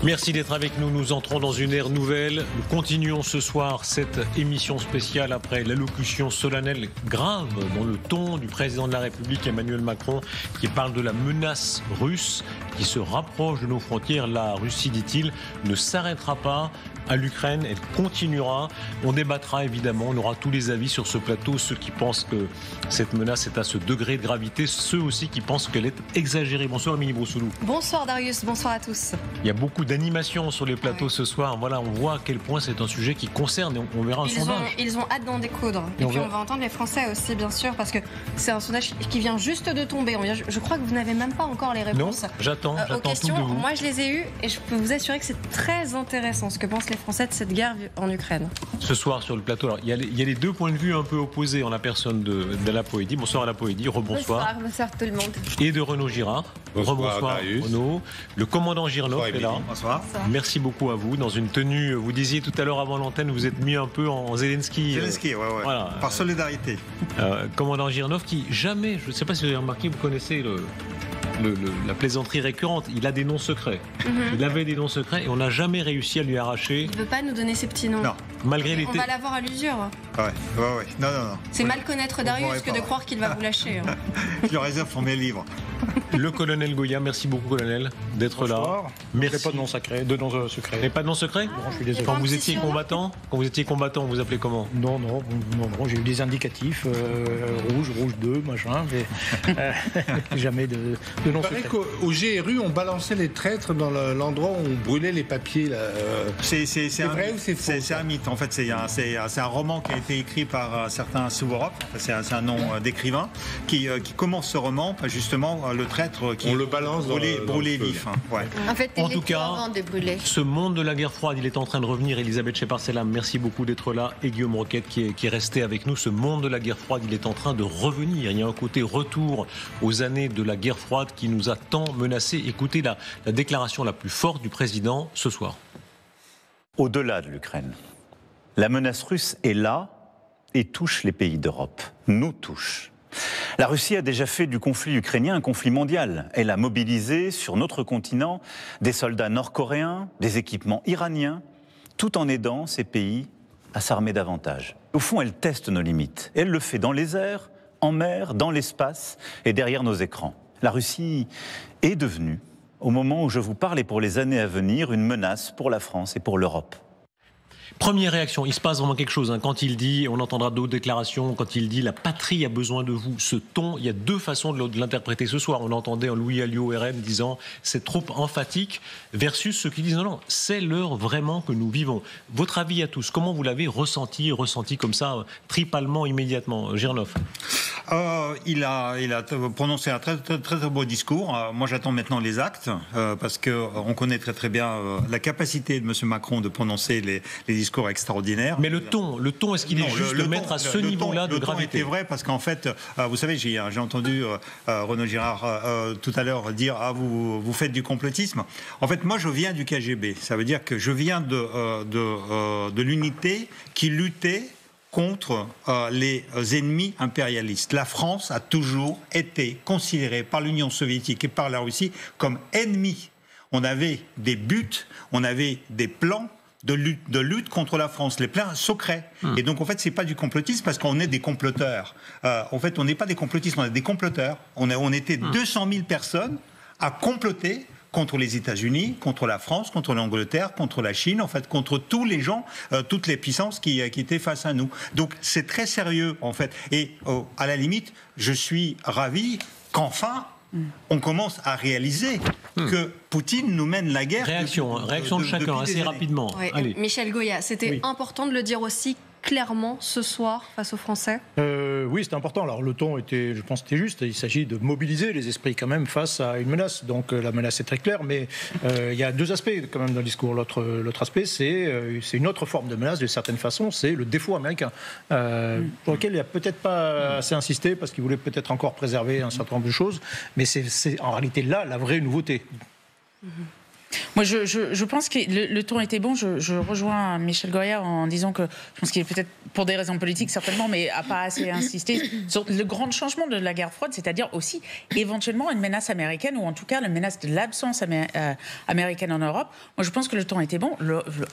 Merci d'être avec nous. Nous entrons dans une ère nouvelle. Nous continuons ce soir cette émission spéciale après l'allocution solennelle grave dans le ton du président de la République Emmanuel Macron qui parle de la menace russe qui se rapproche de nos frontières. La Russie, dit-il, ne s'arrêtera pas à l'Ukraine, elle continuera. On débattra évidemment, on aura tous les avis sur ce plateau, ceux qui pensent que cette menace est à ce degré de gravité, ceux aussi qui pensent qu'elle est exagérée. Bonsoir Émilie Broussoulou. Bonsoir Darius, bonsoir à tous. Il y a beaucoup d'animation sur les plateaux ce soir. Voilà, on voit à quel point c'est un sujet qui concerne et on verra un sondage. Ils ont hâte d'en découdre. Et puis on va entendre les Français aussi, bien sûr, parce que c'est un sondage qui vient juste de tomber. Je crois que vous n'avez même pas encore les réponses. Non, j'attends aux questions. tout de vous. Moi, je les ai eues et je peux vous assurer que c'est très intéressant ce que pensent les Français de cette guerre en Ukraine. Ce soir sur le plateau, alors, il y a les deux points de vue un peu opposés en la personne d'Ala Poédi. Bonsoir Ala Poédi, rebonsoir. Bonsoir tout le monde. Et de Renaud Girard. Rebonsoir Renaud. Le commandant Girnov est là. Bonsoir. Merci beaucoup à vous. Dans une tenue, vous disiez tout à l'heure avant l'antenne, vous êtes mis un peu en Zelensky. Zelensky, ouais. Voilà. Par solidarité. Commandant Girnov qui jamais, je ne sais pas si vous avez remarqué, vous connaissez la plaisanterie récurrente, il a des noms secrets. Il avait des noms secrets et on n'a jamais réussi à lui arracher. Il ne veut pas nous donner ses petits noms. Non. Malgré les on va l'avoir à l'usure. Ouais. Non. C'est mal connaître Darius que de croire qu'il va vous lâcher. Je le réserve pour mes livres. Le colonel Goya, merci beaucoup colonel d'être là. Merci. Pas de nom secret, Et pas de nom secret je suis désolé. Quand vous étiez combattant, on vous appelait comment? Non, j'ai eu des indicatifs, rouge 2, machin, mais jamais de nom secret. Il paraît qu'au GRU, on balançait les traîtres dans l'endroit où on brûlait les papiers. Là. C'est vrai ou c'est faux? C'est un mythe. En fait, c'est un roman qui a été écrit par un certain Suvorov. C'est un nom d'écrivain qui commence ce roman, justement, le traître qui on le balance brûlé vif. Ouais. En fait, en tout cas, ce monde de la guerre froide, il est en train de revenir. Elisabeth Shepard-Selam, merci beaucoup d'être là. Et Guillaume Roquette qui est resté avec nous. Ce monde de la guerre froide, il est en train de revenir. Il y a un côté retour aux années de la guerre froide qui nous a tant menacés. Écoutez la déclaration la plus forte du président ce soir. Au-delà de l'Ukraine, la menace russe est là et touche les pays d'Europe. Nous touche. La Russie a déjà fait du conflit ukrainien un conflit mondial. Elle a mobilisé sur notre continent des soldats nord-coréens, des équipements iraniens, tout en aidant ces pays à s'armer davantage. Au fond, elle teste nos limites. Elle le fait dans les airs, en mer, dans l'espace et derrière nos écrans. La Russie est devenue, au moment où je vous parle et pour les années à venir, une menace pour la France et pour l'Europe. Première réaction, il se passe vraiment quelque chose. Quand il dit, on entendra d'autres déclarations, quand il dit la patrie a besoin de vous, ce ton, il y a deux façons de l'interpréter ce soir. On entendait un Louis Alliot RN disant c'est trop emphatique, versus ceux qui disent non, c'est l'heure vraiment que nous vivons. Votre avis à tous, comment vous l'avez ressenti comme ça, tripalement, immédiatement, Girnov? Il a prononcé un très beau discours. Moi, j'attends maintenant les actes parce qu'on connaît très bien la capacité de M. Macron de prononcer les discours extraordinaires. Mais le ton, est-ce qu'il est juste de mettre à ce niveau-là de gravité? Le ton était vrai parce qu'en fait, vous savez, j'ai entendu Renaud Girard tout à l'heure dire vous faites du complotisme. En fait, moi, je viens du KGB. Ça veut dire que je viens de l'unité qui luttait contre les ennemis impérialistes. La France a toujours été considérée par l'Union soviétique et par la Russie comme ennemie. On avait des buts, on avait des plans de lutte contre la France, les plans secrets. Et donc, en fait, c'est pas du complotisme parce qu'on est des comploteurs. En fait, on n'est pas des complotistes, on est des comploteurs. On était 200 000 personnes à comploter contre les États-Unis, contre la France, contre l'Angleterre, contre la Chine, en fait, contre tous les gens, toutes les puissances qui étaient face à nous. Donc, c'est très sérieux, en fait. Et à la limite, je suis ravi qu'enfin, on commence à réaliser que Poutine nous mène la guerre. Réaction de chacun, assez rapidement. Oui. Allez. Michel Goya, c'était important de le dire aussi clairement ce soir face aux Français? Oui, c'est important. Alors le ton était, je pense, c'était juste. Il s'agit de mobiliser les esprits quand même face à une menace. Donc la menace est très claire, mais il y a deux aspects quand même dans le discours. L'autre aspect, c'est une autre forme de menace, d'une certaine façon, c'est le défaut américain, pour lequel il n'a peut-être pas assez insisté parce qu'il voulait peut-être encore préserver un certain nombre de choses, mais c'est en réalité là la vraie nouveauté. Moi, je pense que le ton était bon. Je rejoins Michel Goya en disant que je pense qu'il est peut-être, pour des raisons politiques certainement, mais n'a pas assez insisté sur le grand changement de la guerre froide, c'est-à-dire aussi éventuellement une menace américaine, ou en tout cas la menace de l'absence américaine en Europe. Moi, je pense que le ton était bon.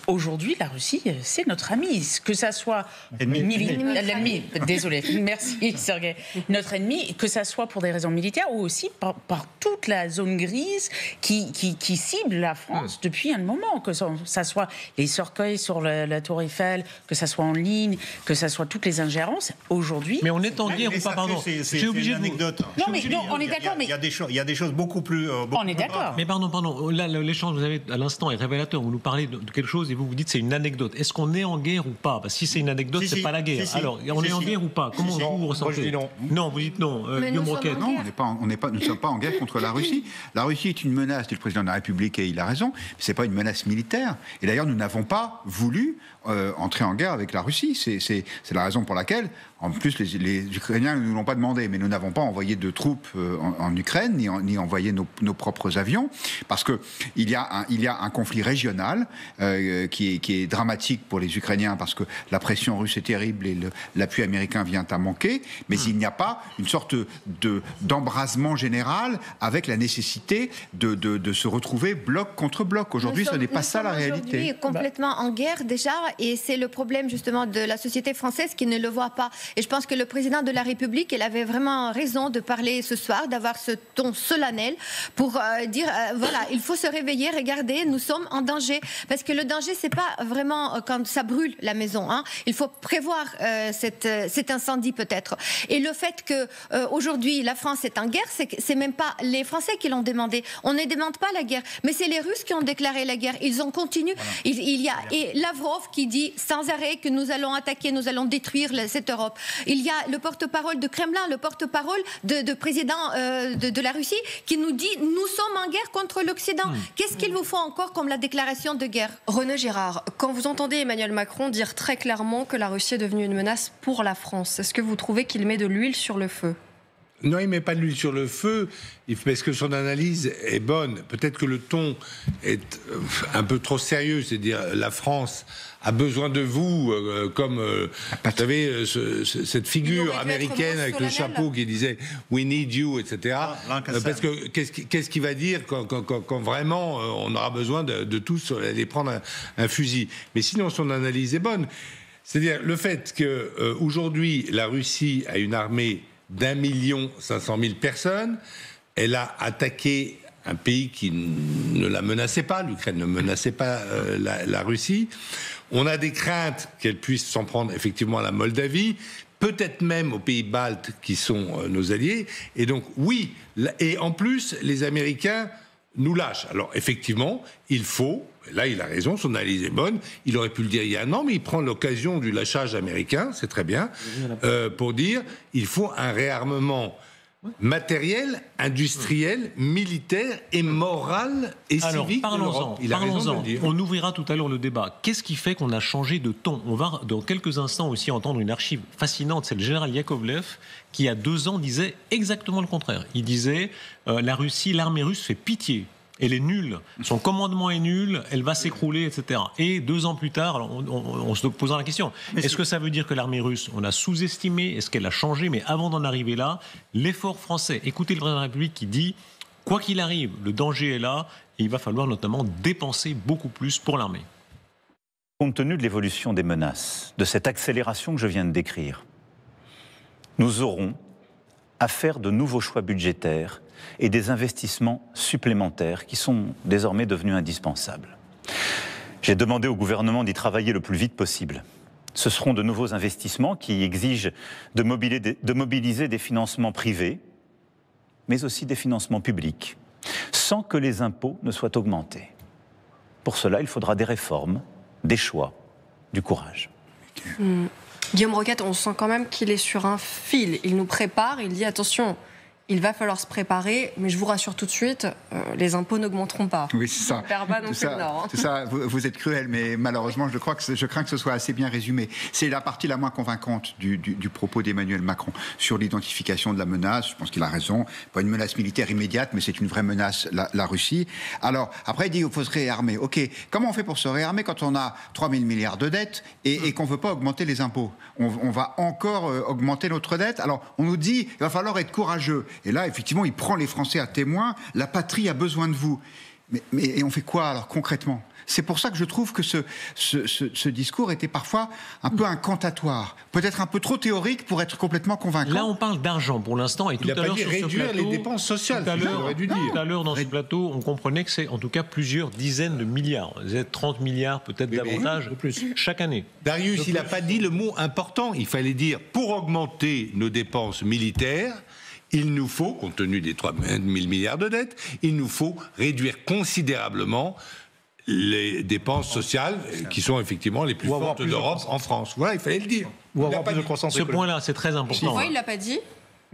Aujourd'hui, la Russie, c'est notre ami. Que ça soit l'ennemi, désolé, merci Sergueï, notre ennemi, que ça soit pour des raisons militaires ou aussi par toute la zone grise qui cible la France depuis un moment, que ça soit les cercueils sur la Tour Eiffel, que ça soit en ligne, que ça soit toutes les ingérences. Aujourd'hui... Mais on est en guerre ou pas, pardon. C'est une anecdote. Non, mais non, on est d'accord, mais... Il y a des choses beaucoup plus... on est d'accord. Mais pardon. Là, l'échange que vous avez à l'instant est révélateur. Vous nous parlez de quelque chose et vous dites c'est une anecdote. Est-ce qu'on est en guerre ou pas? Parce que si c'est une anecdote, c'est pas la guerre. Alors, on est en guerre ou pas? Comment vous ressentez? Moi, je dis non. Non, vous dites non. Guillaume Roquette. Non, nous ne sommes pas en guerre contre la Russie. La Russie est une menace, dit le président de la République, et il a raison, mais ce n'est pas une menace militaire. Et d'ailleurs, nous n'avons pas voulu entrer en guerre avec la Russie. C'est la raison pour laquelle, en plus, les Ukrainiens ne nous l'ont pas demandé, mais nous n'avons pas envoyé de troupes en Ukraine, ni envoyé nos propres avions, parce qu'il y a un conflit régional qui est dramatique pour les Ukrainiens, parce que la pression russe est terrible et l'appui américain vient à manquer, mais il n'y a pas une sorte d'embrasement général avec la nécessité de se retrouver bloc contre bloc. Aujourd'hui, ce n'est pas ça la réalité. Aujourd'hui, complètement en guerre déjà, et c'est le problème justement de la société française qui ne le voit pas. Et je pense que le président de la République, il avait vraiment raison de parler ce soir, d'avoir ce ton solennel pour dire voilà, il faut se réveiller, regardez, nous sommes en danger. Parce que le danger, c'est pas vraiment quand ça brûle la maison. Hein. Il faut prévoir cet incendie peut-être. Et le fait que aujourd'hui la France est en guerre, c'est même pas les Français qui l'ont demandé. On ne demande pas la guerre, mais c'est les Russes qui ont déclaré la guerre. Ils ont continué. Voilà. Il y a et Lavrov qui dit sans arrêt que nous allons attaquer, nous allons détruire cette Europe. Il y a le porte-parole de Kremlin, le porte-parole de président de la Russie qui nous dit nous sommes en guerre contre l'Occident. Qu'est-ce qu'il vous faut encore comme la déclaration de guerre? René Girard, quand vous entendez Emmanuel Macron dire très clairement que la Russie est devenue une menace pour la France, est-ce que vous trouvez qu'il met de l'huile sur le feu? Non, il ne met pas de l'huile sur le feu, parce que son analyse est bonne. Peut-être que le ton est un peu trop sérieux, c'est-à-dire la France a besoin de vous, comme, vous savez, cette figure américaine avec le chapeau qui disait « we need you », etc. Parce que qu'est-ce qu'il va dire quand vraiment on aura besoin de tous aller prendre un fusil? Mais sinon, son analyse est bonne. C'est-à-dire le fait qu'aujourd'hui, la Russie a une armée d'1 500 000 personnes, elle a attaqué un pays qui ne la menaçait pas, l'Ukraine ne menaçait pas la Russie. On a des craintes qu'elle puisse s'en prendre effectivement à la Moldavie, peut-être même aux pays baltes qui sont nos alliés. Et donc oui, et en plus les Américains nous lâchent. Alors effectivement, il faut, là il a raison, son analyse est bonne, il aurait pu le dire il y a un an, mais il prend l'occasion du lâchage américain, c'est très bien, pour dire il faut un réarmement matériel, industriel, militaire et moral et civique. Parlons-en. On ouvrira tout à l'heure le débat. Qu'est-ce qui fait qu'on a changé de ton? On va dans quelques instants aussi entendre une archive fascinante, c'est le général Yakovlev qui, il y a 2 ans, disait exactement le contraire. Il disait l'armée russe fait pitié. Elle est nulle, son commandement est nul, elle va s'écrouler, etc. Et 2 ans plus tard, alors on se posera la question, est-ce que ça veut dire que l'armée russe, on a sous-estimé, est-ce qu'elle a changé? Mais avant d'en arriver là, l'effort français, écoutez le président de la République qui dit, quoi qu'il arrive, le danger est là, et il va falloir notamment dépenser beaucoup plus pour l'armée. Compte tenu de l'évolution des menaces, de cette accélération que je viens de décrire, nous aurons à faire de nouveaux choix budgétaires et des investissements supplémentaires qui sont désormais devenus indispensables. J'ai demandé au gouvernement d'y travailler le plus vite possible. Ce seront de nouveaux investissements qui exigent de mobiliser des financements privés, mais aussi des financements publics, sans que les impôts ne soient augmentés. Pour cela, il faudra des réformes, des choix, du courage. Guillaume Roquette, on sent quand même qu'il est sur un fil. Il nous prépare, il dit attention, il va falloir se préparer, mais je vous rassure tout de suite, les impôts n'augmenteront pas. Oui, c'est ça. On ne perd pas non plus le Nord. C'est ça, vous êtes cruel, mais malheureusement, je crains que ce soit assez bien résumé. C'est la partie la moins convaincante du propos d'Emmanuel Macron sur l'identification de la menace. Je pense qu'il a raison. Pas une menace militaire immédiate, mais c'est une vraie menace, la Russie. Alors, après, il dit qu'il faut se réarmer. OK, comment on fait pour se réarmer quand on a 3 000 milliards de dettes et qu'on ne veut pas augmenter les impôts? On va encore augmenter notre dette. Alors, on nous dit qu'il va falloir être courageux. Et là, effectivement, il prend les Français à témoin. La patrie a besoin de vous. Mais on fait quoi, alors, concrètement? C'est pour ça que je trouve que ce discours était parfois un peu incantatoire, peut-être un peu trop théorique pour être complètement convaincant. Là, on parle d'argent pour l'instant. Et tout à l'heure, sur ce plateau, les dépenses sociales. Tout à l'heure, dans ce plateau, on comprenait que c'est en tout cas plusieurs dizaines de milliards. Vous êtes 30 milliards, peut-être davantage, chaque année. Darius, il n'a pas dit le mot important. Il fallait dire, pour augmenter nos dépenses militaires, il nous faut, compte tenu des 3 000 milliards de dettes, il nous faut réduire considérablement les dépenses sociales qui sont effectivement les plus fortes d'Europe en France. Voilà, il fallait le dire. Ou avoir plus de croissance. Ce point-là, c'est très important. Pourquoi il ne l'a pas dit?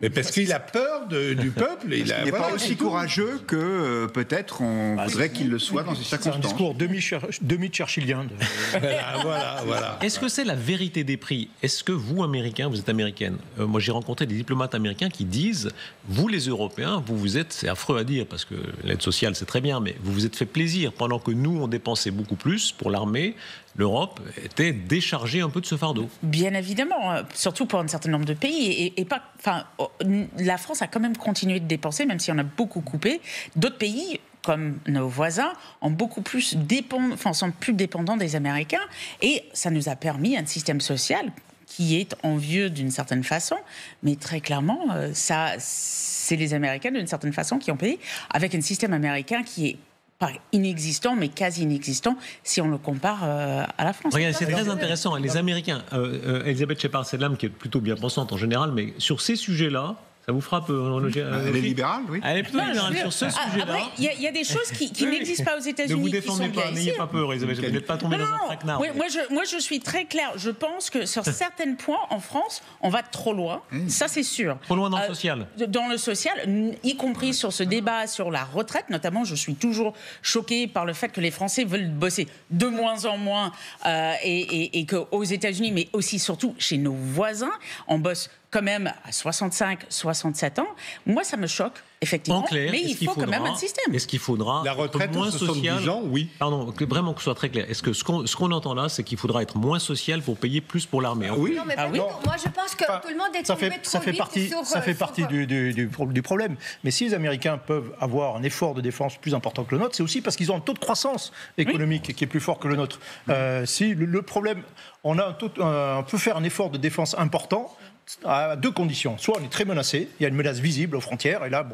Mais parce qu'il a peur du peuple. Il n'est pas aussi courageux que peut-être on voudrait qu'il le soit dans ces circonstances. C'est un discours demi-churchillien. Voilà. Est-ce que c'est la vérité des prix? Est-ce que vous, Américains, vous êtes Américaine, moi j'ai rencontré des diplomates américains qui disent, vous les Européens, vous êtes, c'est affreux à dire parce que l'aide sociale c'est très bien, mais vous vous êtes fait plaisir pendant que nous on dépensait beaucoup plus pour l'armée. L'Europe était déchargée un peu de ce fardeau. Bien évidemment, surtout pour un certain nombre de pays. Et pas, enfin, la France a quand même continué de dépenser, même si on a beaucoup coupé. D'autres pays, comme nos voisins, ont beaucoup plus sont plus dépendants des Américains. Et ça nous a permis un système social qui est envieux d'une certaine façon, mais très clairement, c'est les Américains d'une certaine façon qui ont payé, avec un système américain qui est pas inexistant, mais quasi inexistant, si on le compare à la France. Regardez, c'est très intéressant. Les Américains, Elisabeth Shepard-Sedlam, qui est plutôt bien pensante en général, mais sur ces sujets-là, ça vous frappe? Elle est libérale, oui. Elle est plutôt libérale sur ce sujet-là. Il y a des choses qui n'existent pas aux États-Unis. Ne vous défendez pas, n'ayez pas peur, Elisabeth. Vous n'êtes pas tombée dans un traquenard. Moi, je suis très claire. Je pense que sur certains points, en France, on va trop loin. Ça, c'est sûr. Trop loin dans le social. Dans le social, y compris sur ce débat sur la retraite, notamment, je suis toujours choquée par le fait que les Français veulent bosser de moins en moins et qu'aux États-Unis, mais aussi surtout chez nos voisins, on bosse quand même à 65, 67 ans. Moi, ça me choque, effectivement. En clair, mais il faut quand même un système. Est-ce qu'il faudra la retraite moins social, oui. Pardon, vraiment que ce soit très clair. Est-ce que ce qu'on entend là, c'est qu'il faudra être moins social pour payer plus pour l'armée? Oui. Non, mais moi, je pense que tout le monde est tombé trop vite sur... Ça fait partie du problème. Mais si les Américains peuvent avoir un effort de défense plus important que le nôtre, c'est aussi parce qu'ils ont un taux de croissance économique qui est plus fort que le nôtre. Si le problème, on peut faire un effort de défense important à deux conditions. Soit on est très menacé, il y a une menace visible aux frontières, et là,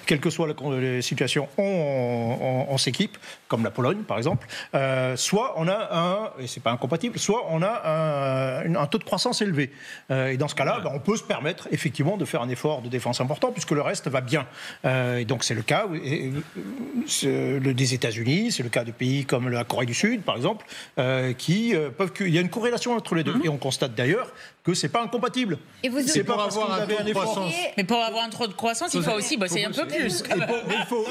quelle que soit la situation, on s'équipe, comme la Pologne par exemple. Soit on a et c'est pas incompatible, soit on a un taux de croissance élevé. Et dans ce cas-là, on peut se permettre effectivement de faire un effort de défense important, puisque le reste va bien. Et donc c'est le cas des États-Unis, c'est le cas de pays comme la Corée du Sud par exemple, il y a une corrélation entre les deux. Et on constate d'ailleurs que c'est pas incompatible. Et vous c'est pour avoir un taux de croissance. Mais pour avoir un taux de croissance, il faut aussi bosser un peu plus.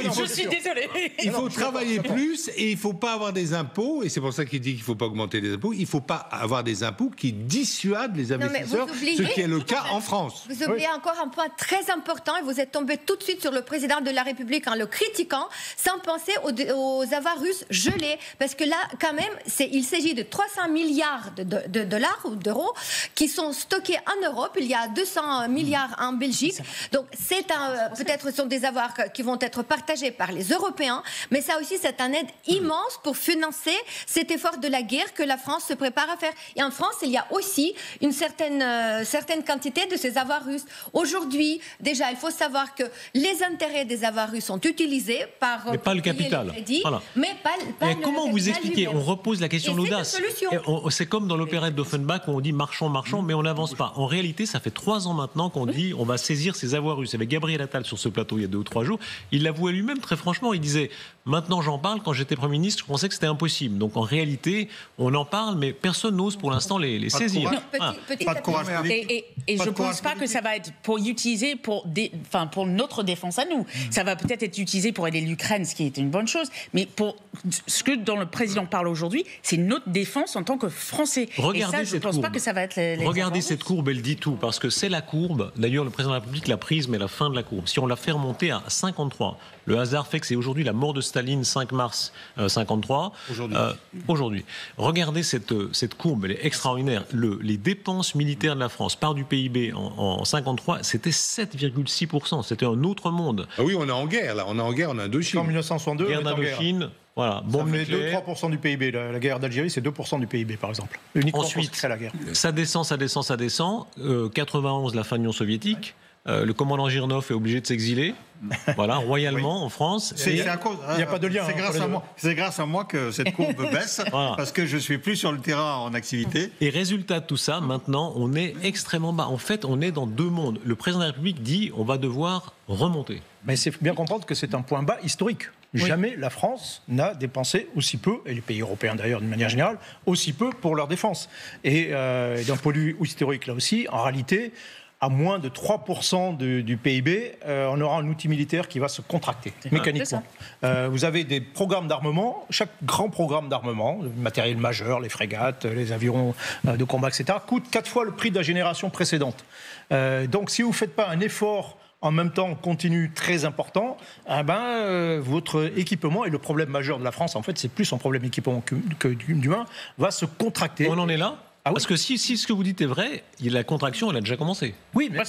Je suis désolée. Il faut travailler plus et il ne faut pas avoir des impôts, et c'est pour ça qu'il dit qu'il ne faut pas augmenter les impôts, il ne faut pas avoir des impôts qui dissuadent les investisseurs, ce qui est le cas en France. Vous oubliez encore un point très important, et vous êtes tombé tout de suite sur le président de la République en le critiquant, sans penser aux avoirs russes gelés. Parce que là, quand même, il s'agit de 300 milliards de dollars ou d'euros qui sont stockés en Europe. Il y a 200 milliards en Belgique. Donc, peut-être ce sont des avoirs qui vont être partagés par les Européens, mais ça aussi, c'est un aide immense pour financer cet effort de la guerre que la France se prépare à faire. Et en France, il y a aussi une certaine quantité de ces avoirs russes. Aujourd'hui, déjà, il faut savoir que les intérêts des avoirs russes sont utilisés par... Mais pas le capital. Crédits, voilà. Mais pas et comment vous expliquez? On repose la question de l'audace. C'est comme dans l'opérette d'Offenbach où on dit marchons, mais on n'avance pas. En réalité, ça fait 3 ans maintenant qu'on dit on va saisir ces avoirs russes. Avec Gabriel Attal sur ce plateau il y a 2 ou 3 jours, il l'avouait lui-même très franchement. Il disait Maintenant, j'en parle. Quand j'étais Premier ministre, je pensais que c'était impossible. Donc, en réalité, on en parle, mais personne n'ose pour l'instant les saisir. Pas de courage Et je ne pense pas que ça va être pour utiliser pour notre défense à nous. Ça va peut-être être utilisé pour aider l'Ukraine, ce qui est une bonne chose. Mais pour ce que dont le président parle aujourd'hui, c'est notre défense en tant que Français. Regardez et ça, je ne pense pas que ça va être les Regardez cette courbe, elle dit tout, parce que c'est la courbe. D'ailleurs, le président de la République l'a prise, mais la fin de la courbe. Si on la fait remonter à 53, le hasard fait que c'est aujourd'hui la mort de Staline, 5 mars 53. Aujourd'hui. Regardez cette courbe, elle est extraordinaire. Les dépenses militaires de la France par du PIB en 53, c'était 7,6%. C'était un autre monde. Ah oui, on est en guerre, là. On est en guerre en Indochine. En 1962, guerre d'Indochine. Voilà, ça fait 2-3% du PIB. La guerre d'Algérie, c'est 2% du PIB, par exemple. Uniquement ensuite, la guerre. Ça descend. 91, la fin de l'Union soviétique. Le commandant Girnov est obligé de s'exiler, voilà, royalement en France. Il n'y a pas de lien. C'est grâce à moi que cette courbe baisse, parce que je suis plus sur le terrain en activité. Et résultat de tout ça, maintenant, on est extrêmement bas. En fait, on est dans deux mondes. Le président de la République dit on va devoir remonter. Mais c'est bien comprendre que c'est un point bas historique. Oui. Jamais la France n'a dépensé aussi peu, et les pays européens d'ailleurs d'une manière générale, aussi peu pour leur défense. Et d'un point de vue historique là aussi, en réalité, à moins de 3% du PIB, on aura un outil militaire qui va se contracter mécaniquement. Vous avez des programmes d'armement, chaque grand programme d'armement, le matériel majeur, les frégates, les avions de combat, etc., coûte 4 fois le prix de la génération précédente. Donc si vous ne faites pas un effort en même temps continu très important, votre équipement, et le problème majeur de la France, en fait, c'est plus son problème d'équipement que d'humain, va se contracter. On en est là ? Parce que si ce que vous dites est vrai, la contraction, elle a déjà commencé. Oui, mais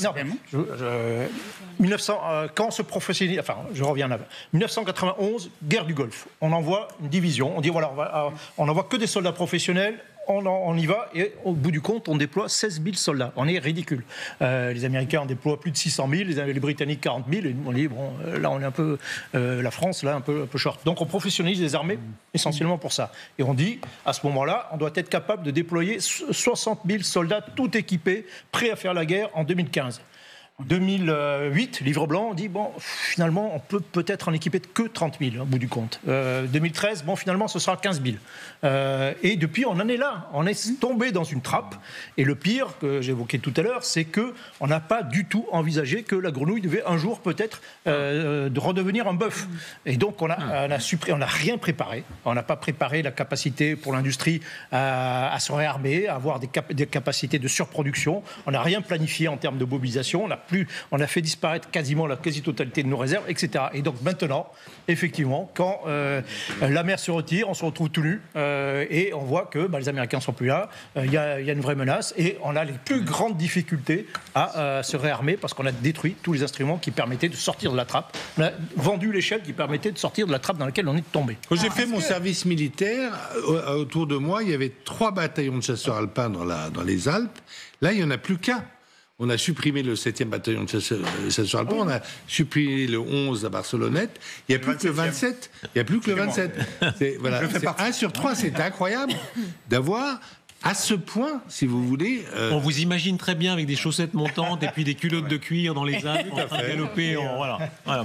quand on se professionnalise, je reviens là. 1991, guerre du Golfe. On envoie une division. On dit voilà, on n'envoie que des soldats professionnels. On y va et au bout du compte, on déploie 16 000 soldats. On est ridicule. Les Américains en déploient plus de 600 000, les Britanniques 40 000. Et on dit, là, on est un peu... la France, là, un peu short. Donc, on professionnalise les armées essentiellement pour ça. Et on dit, à ce moment-là, on doit être capable de déployer 60 000 soldats tout équipés, prêts à faire la guerre en 2015. En 2008, livre blanc, on dit, finalement, on peut peut-être en équiper que 30 000, au bout du compte. 2013, finalement, ce sera 15 000. Et depuis, on en est là. On est tombé dans une trappe. Et le pire, que j'évoquais tout à l'heure, c'est qu'on n'a pas du tout envisagé que la grenouille devait un jour peut-être redevenir un bœuf. Et donc, on n'a rien préparé. On n'a pas préparé la capacité pour l'industrie à se réarmer, à avoir des capacités de surproduction. On n'a rien planifié en termes de mobilisation. On a fait disparaître quasiment la quasi-totalité de nos réserves, etc. Et donc maintenant, effectivement, quand la mer se retire, on se retrouve tout nu et on voit que les Américains ne sont plus là, il y a une vraie menace et on a les plus grandes difficultés à se réarmer parce qu'on a détruit tous les instruments qui permettaient de sortir de la trappe. On a vendu l'échelle qui permettait de sortir de la trappe dans laquelle on est tombé. Quand j'ai fait mon service militaire, autour de moi, il y avait 3 bataillons de chasseurs alpins dans les Alpes. Là, il n'y en a plus qu'un. On a supprimé le 7e bataillon de chasseurs alpins, on a supprimé le 11 à Barcelonnette. Il n'y a plus que le 27. Il n'y a plus que le 27. C'est 1 sur 3, c'est incroyable d'avoir à ce point, si vous voulez... On vous imagine très bien avec des chaussettes montantes et puis des culottes de cuir dans les Alpes, en train de galoper. Voilà.